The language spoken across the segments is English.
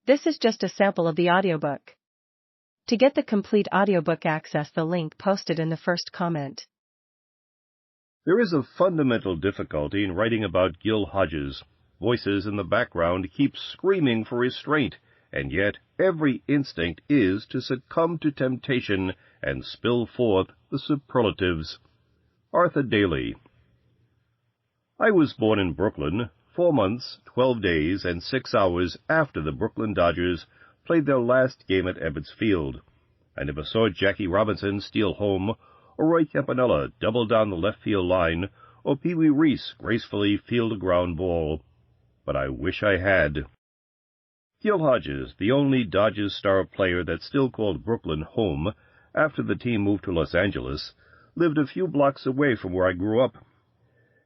This is just a sample of the audiobook. To get the complete audiobook, access the link posted in the first comment. There is a fundamental difficulty in writing about Gil Hodges. Voices in the background keep screaming for restraint, and yet every instinct is to succumb to temptation and spill forth the superlatives. Arthur Daly. I was born in Brooklyn, 4 months, 12 days, and 6 hours after the Brooklyn Dodgers played their last game at Ebbets Field. I never saw Jackie Robinson steal home, or Roy Campanella double down the left field line, or Pee Wee Reese gracefully field a ground ball. But I wish I had. Gil Hodges, the only Dodgers star player that still called Brooklyn home after the team moved to Los Angeles, lived a few blocks away from where I grew up.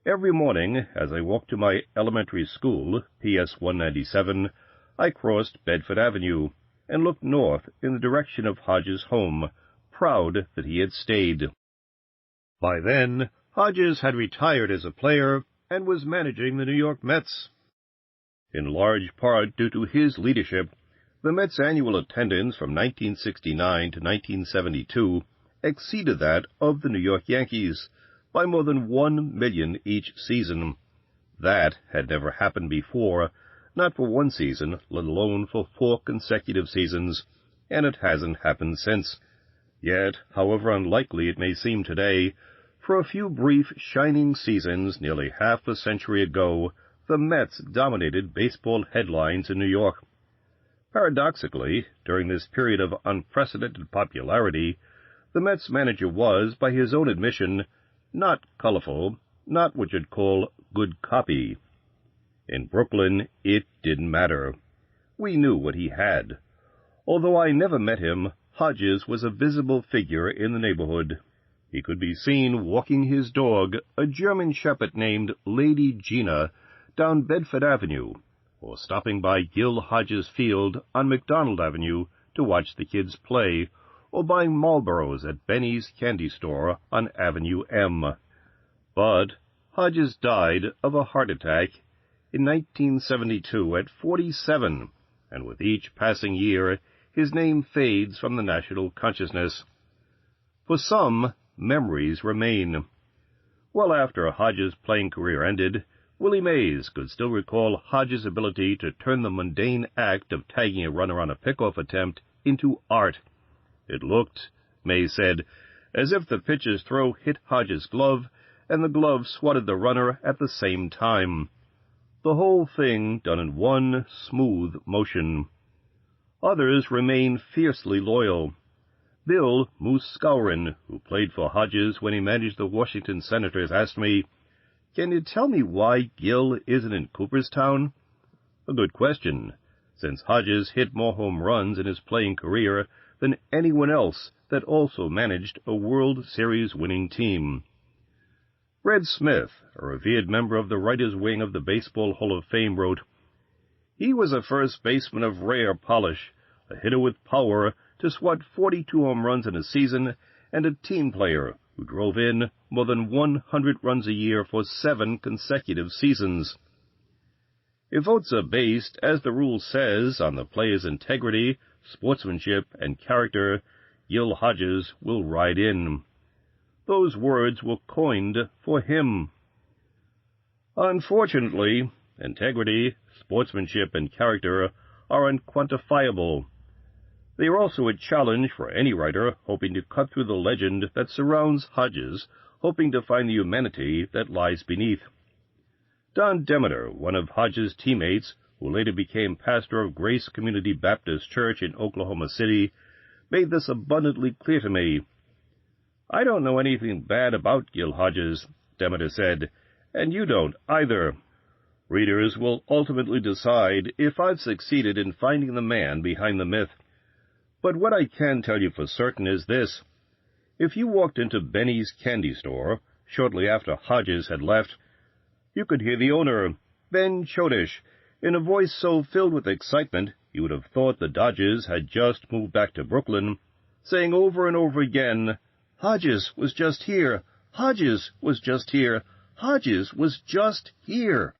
Every morning, as I walked to my elementary school, PS 197, I crossed Bedford Avenue and looked north in the direction of Hodges' home, proud that he had stayed. By then, Hodges had retired as a player and was managing the New York Mets. In large part due to his leadership, the Mets' annual attendance from 1969 to 1972 exceeded that of the New York Yankees by more than 1 million each season. That had never happened before, not for one season, let alone for 4 consecutive seasons, and it hasn't happened since. Yet, however unlikely it may seem today, for a few brief, shining seasons nearly half a century ago, the Mets dominated baseball headlines in New York. Paradoxically, during this period of unprecedented popularity, the Mets manager was, by his own admission, not colorful, not what you'd call good copy. In Brooklyn, it didn't matter. We knew what he had. Although I never met him, Hodges was a visible figure in the neighborhood. He could be seen walking his dog, a German shepherd named Lady Gina, down Bedford Avenue, or stopping by Gil Hodges Field on McDonald Avenue to watch the kids play, or buying Marlboros at Benny's Candy Store on Avenue M. But Hodges died of a heart attack in 1972 at 47, and with each passing year, his name fades from the national consciousness. For some, memories remain. Well after Hodges' playing career ended, Willie Mays could still recall Hodges' ability to turn the mundane act of tagging a runner on a pickoff attempt into art. It looked, Mays said, as if the pitcher's throw hit Hodges' glove, and the glove swatted the runner at the same time. The whole thing done in one smooth motion. Others remain fiercely loyal. Bill Moose Skowron, who played for Hodges when he managed the Washington Senators, asked me, "Can you tell me why Gil isn't in Cooperstown?" A good question, since Hodges hit more home runs in his playing career than anyone else that also managed a World Series winning team. Red Smith, a revered member of the writers' wing of the Baseball Hall of Fame, wrote, "He was a first baseman of rare polish, a hitter with power to swat 42 home runs in a season, and a team player who drove in more than 100 runs a year for 7 consecutive seasons." If votes are based, as the rule says, on the player's integrity, sportsmanship, and character, Gil Hodges will ride in. Those words were coined for him. Unfortunately, integrity, sportsmanship, and character are unquantifiable. They are also a challenge for any writer hoping to cut through the legend that surrounds Hodges, hoping to find the humanity that lies beneath. Don Demeter, one of Hodges' teammates, who later became pastor of Grace Community Baptist Church in Oklahoma City, made this abundantly clear to me. "I don't know anything bad about Gil Hodges," Demeter said, "and you don't either. Readers will ultimately decide if I've succeeded in finding the man behind the myth. But what I can tell you for certain is this. If you walked into Benny's Candy Store shortly after Hodges had left, you could hear the owner, Ben Chodesh, in a voice so filled with excitement you would have thought the Dodgers had just moved back to Brooklyn, saying over and over again, 'Hodges was just here. Hodges was just here. Hodges was just here.'"